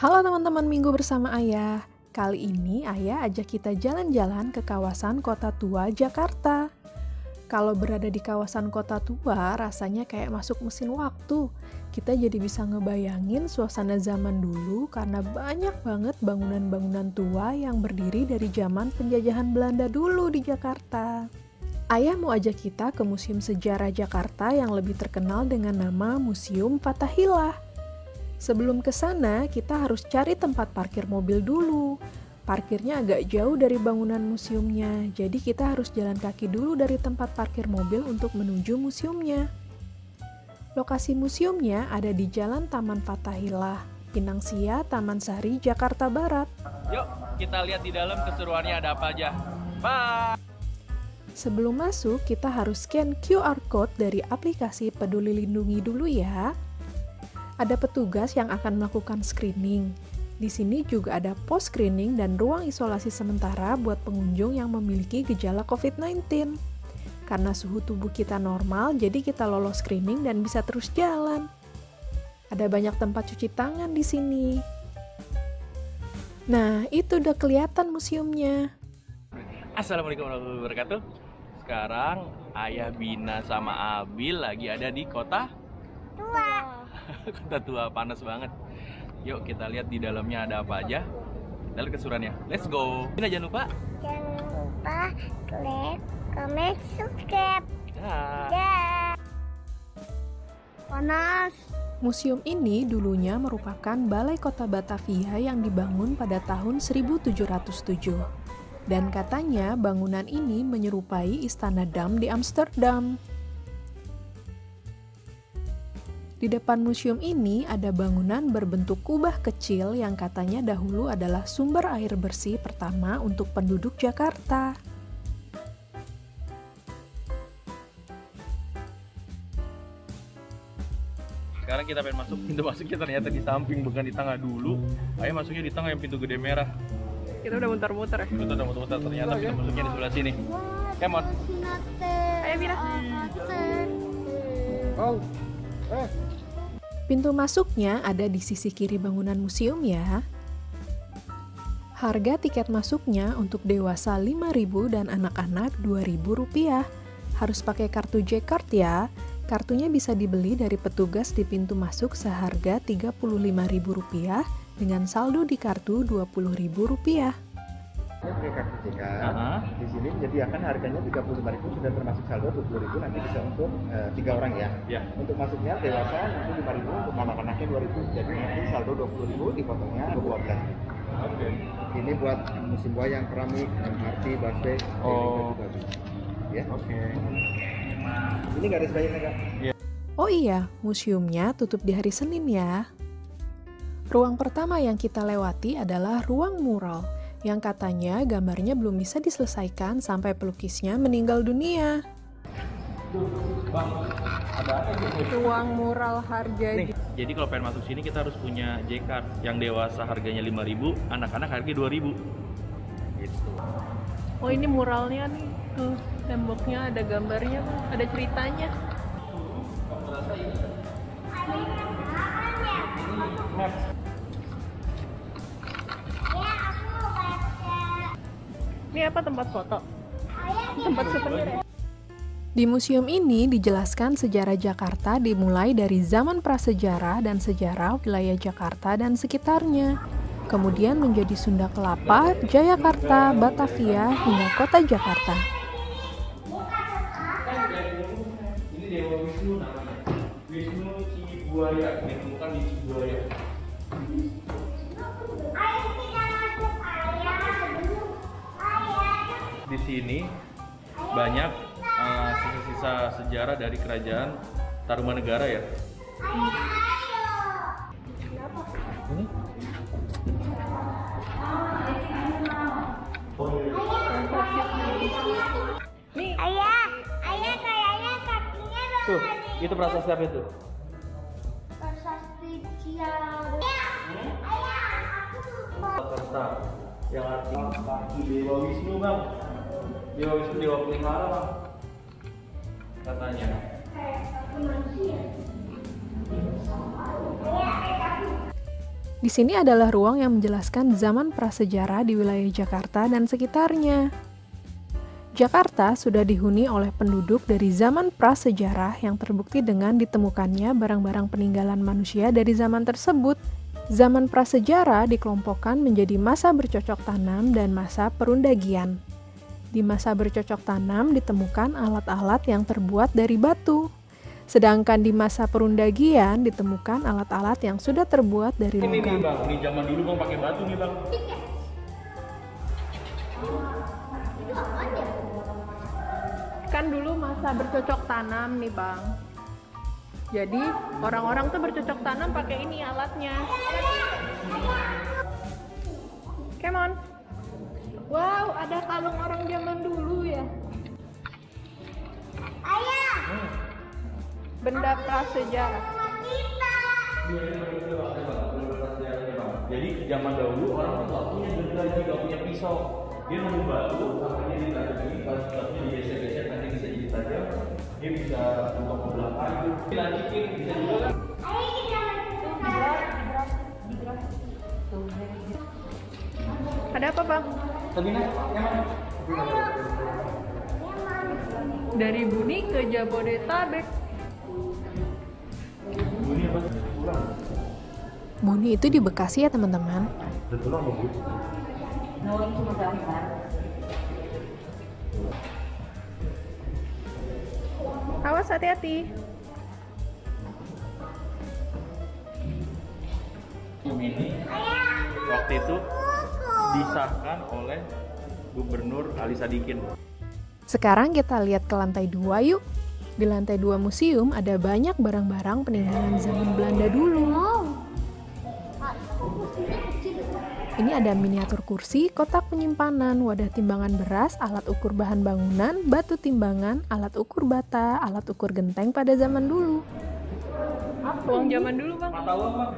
Halo teman-teman Minggu bersama Ayah. Kali ini Ayah ajak kita jalan-jalan ke kawasan Kota Tua, Jakarta. Kalau berada di kawasan Kota Tua, rasanya kayak masuk mesin waktu. Kita jadi bisa ngebayangin suasana zaman dulu karena banyak banget bangunan-bangunan tua yang berdiri dari zaman penjajahan Belanda dulu di Jakarta. Ayah mau ajak kita ke Museum Sejarah Jakarta yang lebih terkenal dengan nama Museum Fathahillah. Sebelum ke sana, kita harus cari tempat parkir mobil dulu. Parkirnya agak jauh dari bangunan museumnya, jadi kita harus jalan kaki dulu dari tempat parkir mobil untuk menuju museumnya. Lokasi museumnya ada di Jalan Taman Fathahillah, Pinang Sia, Taman Sari, Jakarta Barat. Yuk, kita lihat di dalam keseruannya ada apa aja. Bye! Sebelum masuk, kita harus scan QR Code dari aplikasi Peduli Lindungi dulu ya. Ada petugas yang akan melakukan screening. Di sini juga ada pos screening dan ruang isolasi sementara buat pengunjung yang memiliki gejala COVID-19. Karena suhu tubuh kita normal, jadi kita lolos screening dan bisa terus jalan. Ada banyak tempat cuci tangan di sini. Nah, itu udah kelihatan museumnya. Assalamualaikum warahmatullahi wabarakatuh. Sekarang Ayah Bina sama Abil lagi ada di Kota Tua. Kota Tua, panas banget. Yuk kita lihat di dalamnya ada apa aja. Kita lihat keseruannya. Let's go. Bina, jangan lupa klik, comment, subscribe. Dah. Panas. Museum ini dulunya merupakan Balai Kota Batavia yang dibangun pada tahun 1707. Dan katanya bangunan ini menyerupai Istana Dam di Amsterdam. Di depan museum ini ada bangunan berbentuk kubah kecil yang katanya dahulu adalah sumber air bersih pertama untuk penduduk Jakarta. Sekarang kita pengen masuk. Pintu masuknya ternyata di samping, bukan di tengah dulu. Ayah masuknya di tengah yang pintu gede merah. Kita udah muter-muter ya? Kita udah muter-muter, ternyata pintu masuknya di sebelah sini. Come on. Ayo Bina. Pintu masuknya ada di sisi kiri bangunan museum ya. Harga tiket masuknya untuk dewasa Rp5.000 dan anak-anak Rp2.000. Harus pakai kartu J-Card ya. Kartunya bisa dibeli dari petugas di pintu masuk seharga Rp35.000 dengan saldo di kartu Rp20.000. Pakai kartu JK, di sini menyediakan harganya 35.000 sudah termasuk saldo 20.000, nanti bisa untuk 3 orang ya. Untuk masuknya dewasa nanti 5.000, untuk anak-anaknya 2.000, jadi nanti saldo 20.000 dipotongnya 12.000. Ini buat musim buah yang keramik, MRT, busway, juga bisa. Ya. Ini nggak ada sebayarnya Kak? Oh iya, museumnya tutup di hari Senin ya. Ruang pertama yang kita lewati adalah ruang mural, yang katanya gambarnya belum bisa diselesaikan sampai pelukisnya meninggal dunia. Ruang mural Harjadi. Jadi kalau pengen masuk sini kita harus punya J-Card yang dewasa harganya 5.000, anak-anak harganya 2.000. Gitu. Oh ini muralnya nih, tuh temboknya ada gambarnya, ada ceritanya. Ini apa, tempat foto? Tempat souvenir ya? Di museum ini dijelaskan sejarah Jakarta dimulai dari zaman prasejarah dan sejarah wilayah Jakarta dan sekitarnya. Kemudian menjadi Sunda Kelapa, Jayakarta, Batavia, hingga kota Jakarta. Ini Dewa Wisnu namanya. Wisnu Cibuaya, ditemukan di Cibuaya. Di sini banyak sisa-sisa sejarah dari kerajaan Tarumanegara ya. Ini? Nih. Ayah kayaknya kakinya Tuh, itu prasasti apa itu? prasasti Ciawi. Ayah, aku Serta yang artinya kaki Dewa Wisnu bang. Dewa Wisnu dewa pelihara bang. Katanya. kayak manusia. Di sini adalah ruang yang menjelaskan zaman prasejarah di wilayah Jakarta dan sekitarnya. Jakarta sudah dihuni oleh penduduk dari zaman prasejarah yang terbukti dengan ditemukannya barang-barang peninggalan manusia dari zaman tersebut. Zaman prasejarah dikelompokkan menjadi masa bercocok tanam dan masa perundagian. Di masa bercocok tanam ditemukan alat-alat yang terbuat dari batu. Sedangkan di masa perundagian ditemukan alat-alat yang sudah terbuat dari logam. Ini bang, ini zaman dulu bang pakai batu nih bang. Kan dulu masa bercocok tanam nih bang. Jadi orang-orang tuh bercocok tanam pakai ini alatnya. Come on. Wow, ada kalung orang zaman dulu ya. Ayah, Benda prasejarah. Jadi zaman dahulu orang tuh nggak punya gergaji, nggak punya pisau. Dia nemu batu, makanya ditajami, batunya digeser-geser, nanti bisa jadi tajam. Dia bisa untuk belah kayu. Dilanjutin, bisa juga kan? Ada apa bang? Sabina, yang mana? Dari Buni ke Jabodetabek. Bunyi apa? Pulang. Buni itu di Bekasi ya teman-teman. Dan pulang mau Bu. Awas hati-hati. Ini waktu itu disahkan oleh Gubernur Ali Sadikin. Sekarang kita lihat ke lantai 2 yuk. Di lantai 2 museum ada banyak barang-barang peninggalan zaman Belanda dulu. Ini ada miniatur kursi, kotak penyimpanan, wadah timbangan beras, alat ukur bahan bangunan, batu timbangan, alat ukur bata, alat ukur genteng pada zaman dulu. Uang zaman dulu bang. Mata uang bang,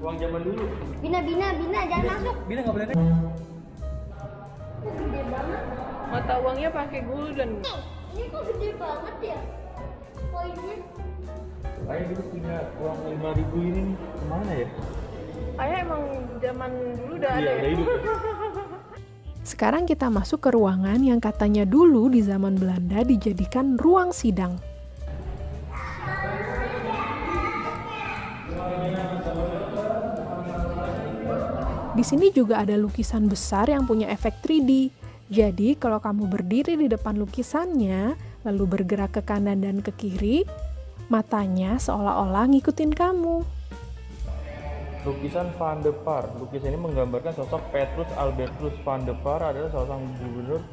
uang zaman dulu. Bina, jangan masuk. Bina nggak boleh kan? Gede banget. Mata uangnya pakai gulden. Ini kok gede banget ya? Koinnya. Ayah dulu punya uang 5.000 ini nih, kemana ya? Ayah emang zaman dulu udah ada Iya, ya? udah hidup. Sekarang kita masuk ke ruangan yang katanya dulu di zaman Belanda dijadikan ruang sidang. Di sini juga ada lukisan besar yang punya efek 3D. Jadi kalau kamu berdiri di depan lukisannya, lalu bergerak ke kanan dan ke kiri, matanya seolah-olah ngikutin kamu. Lukisan Van de Par. Lukisan ini menggambarkan sosok Petrus Albertus Van de Par adalah seorang gubernur.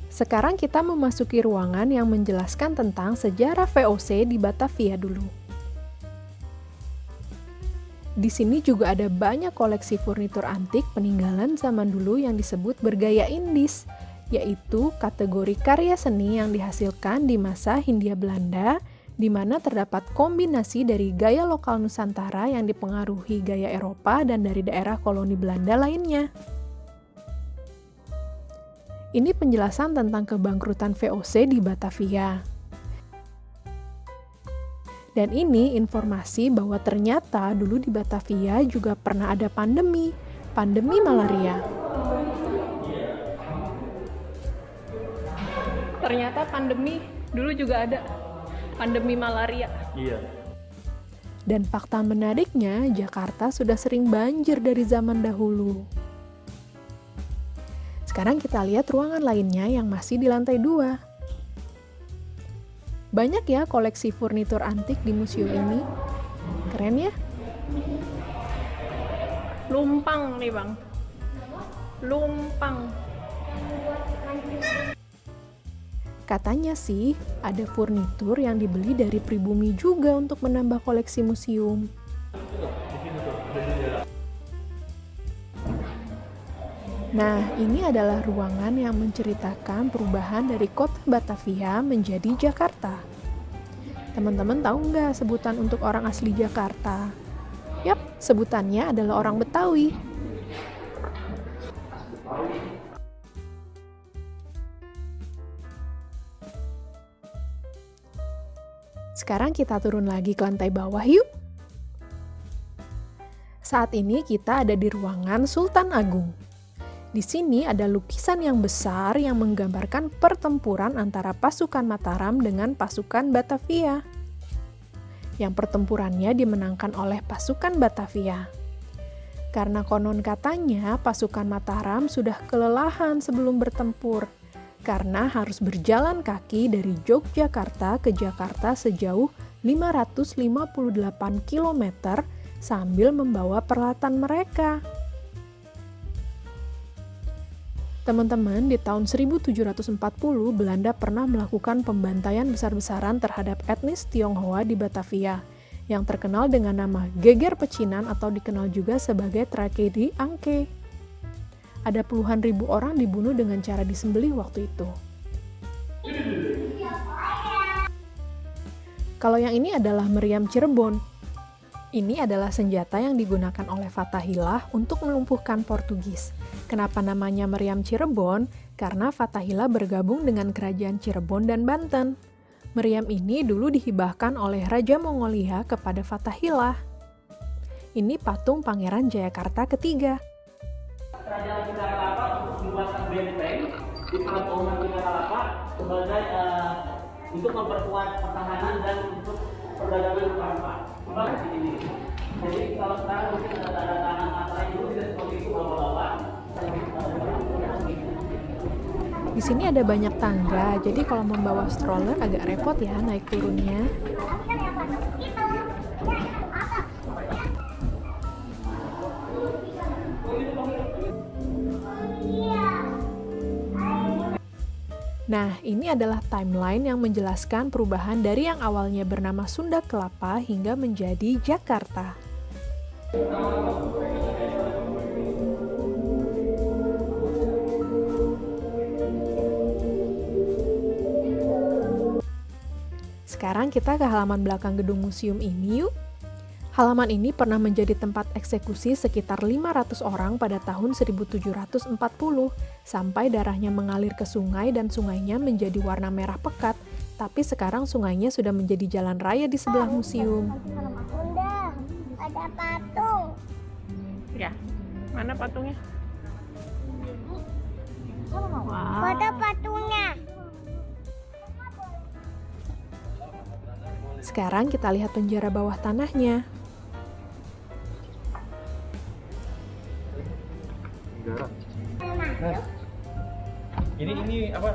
Sekarang kita memasuki ruangan yang menjelaskan tentang sejarah VOC di Batavia dulu. Di sini juga ada banyak koleksi furnitur antik peninggalan zaman dulu yang disebut bergaya Indis, yaitu kategori karya seni yang dihasilkan di masa Hindia Belanda, di mana terdapat kombinasi dari gaya lokal Nusantara yang dipengaruhi gaya Eropa dan dari daerah koloni Belanda lainnya. Ini penjelasan tentang kebangkrutan VOC di Batavia. Dan ini informasi bahwa ternyata dulu di Batavia juga pernah ada pandemi malaria. Ternyata pandemi dulu juga ada pandemi malaria. Iya. Dan fakta menariknya, Jakarta sudah sering banjir dari zaman dahulu. Sekarang kita lihat ruangan lainnya yang masih di lantai 2. Banyak ya koleksi furnitur antik di museum ini. Keren ya? Lumpang nih bang. Lumpang. Katanya sih, ada furnitur yang dibeli dari pribumi juga untuk menambah koleksi museum. Nah, ini adalah ruangan yang menceritakan perubahan dari kota Batavia menjadi Jakarta. Teman-teman tahu nggak sebutan untuk orang asli Jakarta? Yap, sebutannya adalah orang Betawi. Sekarang kita turun lagi ke lantai bawah yuk. Saat ini kita ada di ruangan Sultan Agung. Di sini ada lukisan yang besar yang menggambarkan pertempuran antara pasukan Mataram dengan pasukan Batavia. Yang pertempurannya dimenangkan oleh pasukan Batavia. Karena konon katanya pasukan Mataram sudah kelelahan sebelum bertempur, karena harus berjalan kaki dari Yogyakarta ke Jakarta sejauh 558 km sambil membawa peralatan mereka. Teman-teman, di tahun 1740 Belanda pernah melakukan pembantaian besar-besaran terhadap etnis Tionghoa di Batavia, yang terkenal dengan nama Geger Pecinan atau dikenal juga sebagai tragedi Angke. Ada puluhan ribu orang dibunuh dengan cara disembelih waktu itu. Kalau yang ini adalah meriam Cirebon. Ini adalah senjata yang digunakan oleh Fathahillah untuk melumpuhkan Portugis. Kenapa namanya meriam Cirebon? Karena Fathahillah bergabung dengan kerajaan Cirebon dan Banten. Meriam ini dulu dihibahkan oleh Raja Mongolia kepada Fathahillah. Ini patung Pangeran Jayakarta ketiga. Kerajaan Jakarta untuk membuatkan benteng di pelabuhan Jakarta sebagai untuk memperkuat pertahanan dan untuk perdagangan rempah. Ini. Jadi kalau sekarang mungkin ada tanda tangan antara itu tidak seperti itu bapak-bapak. Di sini ada banyak tangga, jadi kalau membawa stroller agak repot ya naik turunnya. Nah, ini adalah timeline yang menjelaskan perubahan dari yang awalnya bernama Sunda Kelapa hingga menjadi Jakarta. Sekarang kita ke halaman belakang gedung museum ini yuk. Halaman ini pernah menjadi tempat eksekusi sekitar 500 orang pada tahun 1740, sampai darahnya mengalir ke sungai dan sungainya menjadi warna merah pekat, tapi sekarang sungainya sudah menjadi jalan raya di sebelah museum. Bunda, ada patung. Ya, mana patungnya? Ada patungnya. Sekarang kita lihat penjara bawah tanahnya. Nah, ini apa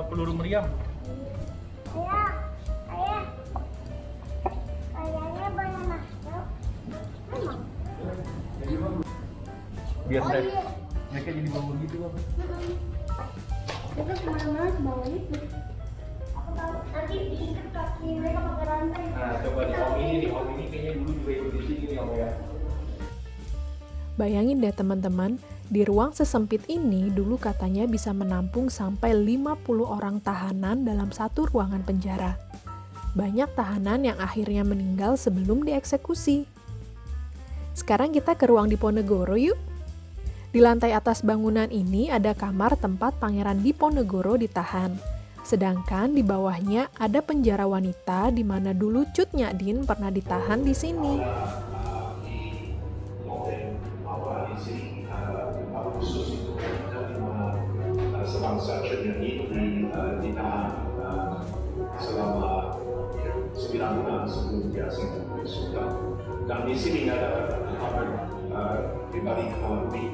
peluru meriam? Ayah, kayaknya boleh masuk. Biar mereka jadi bangun gitu bang. Kita kemana-mana bawa itu. Aku tahu nanti diikat kaki mereka pakai rantai. Nah, coba di om ini kayaknya dulu juga ikut di sini nih om ya. Bayangin deh teman-teman, di ruang sesempit ini dulu katanya bisa menampung sampai 50 orang tahanan dalam satu ruangan penjara. Banyak tahanan yang akhirnya meninggal sebelum dieksekusi. Sekarang kita ke ruang Diponegoro yuk. Di lantai atas bangunan ini ada kamar tempat Pangeran Diponegoro ditahan. Sedangkan di bawahnya ada penjara wanita di mana dulu Cut Nyak pernah ditahan di sini. Sebangsa Cut Nyak ditahan selama 9 bulan sebelum diasingkan oleh Sultan. Dan di sini ada kamar pribadi Halabi.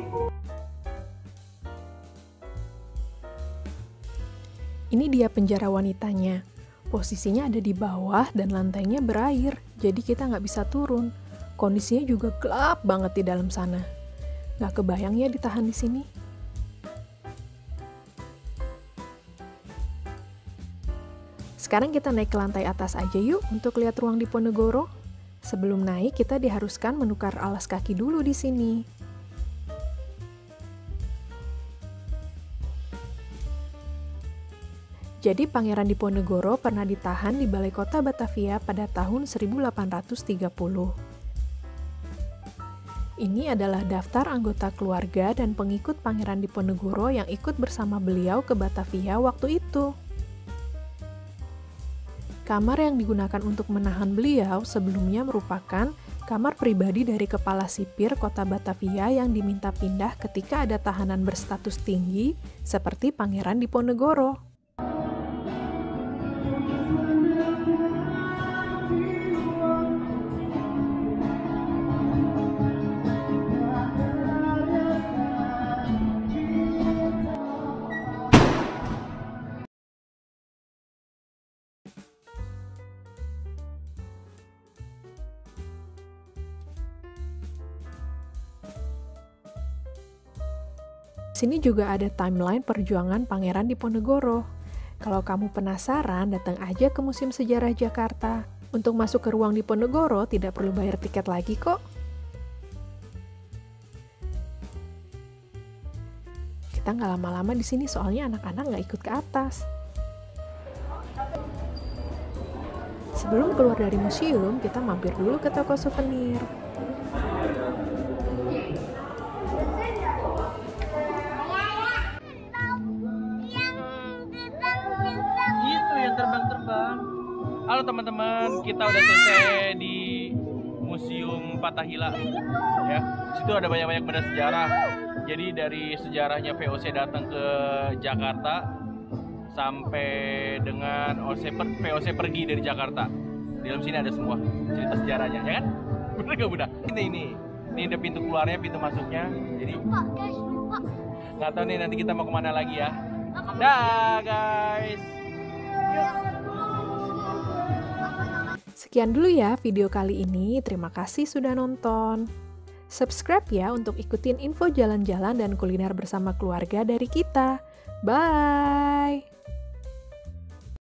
Ini dia penjara wanitanya. Posisinya ada di bawah dan lantainya berair, jadi kita nggak bisa turun. Kondisinya juga gelap banget di dalam sana. Nggak kebayang ya ditahan di sini. Sekarang kita naik ke lantai atas aja yuk untuk lihat ruang Diponegoro. Sebelum naik, kita diharuskan menukar alas kaki dulu di sini. Jadi Pangeran Diponegoro pernah ditahan di Balai Kota Batavia pada tahun 1830. Ini adalah daftar anggota keluarga dan pengikut Pangeran Diponegoro yang ikut bersama beliau ke Batavia waktu itu. Kamar yang digunakan untuk menahan beliau sebelumnya merupakan kamar pribadi dari Kepala Sipir Kota Batavia yang diminta pindah ketika ada tahanan berstatus tinggi seperti Pangeran Diponegoro. Sini juga ada timeline perjuangan Pangeran Diponegoro. Kalau kamu penasaran, datang aja ke Museum Sejarah Jakarta. Untuk masuk ke ruang Diponegoro tidak perlu bayar tiket lagi kok. Kita nggak lama-lama di sini soalnya anak-anak nggak ikut ke atas. Sebelum keluar dari museum, kita mampir dulu ke toko souvenir. Halo teman-teman, kita udah selesai di Museum Fathahila. Ya, situ ada banyak-banyak benda sejarah. Jadi dari sejarahnya VOC datang ke Jakarta sampai dengan VOC pergi dari Jakarta. Di dalam sini ada semua cerita sejarahnya, ya kan? Bener gak Bunda? Ini ada pintu keluarnya, pintu masuknya. Jadi nggak tahu nih nanti kita mau kemana lagi ya. Dah guys. Sekian dulu ya video kali ini, terima kasih sudah nonton. Subscribe ya untuk ikutin info jalan-jalan dan kuliner bersama keluarga dari kita. Bye!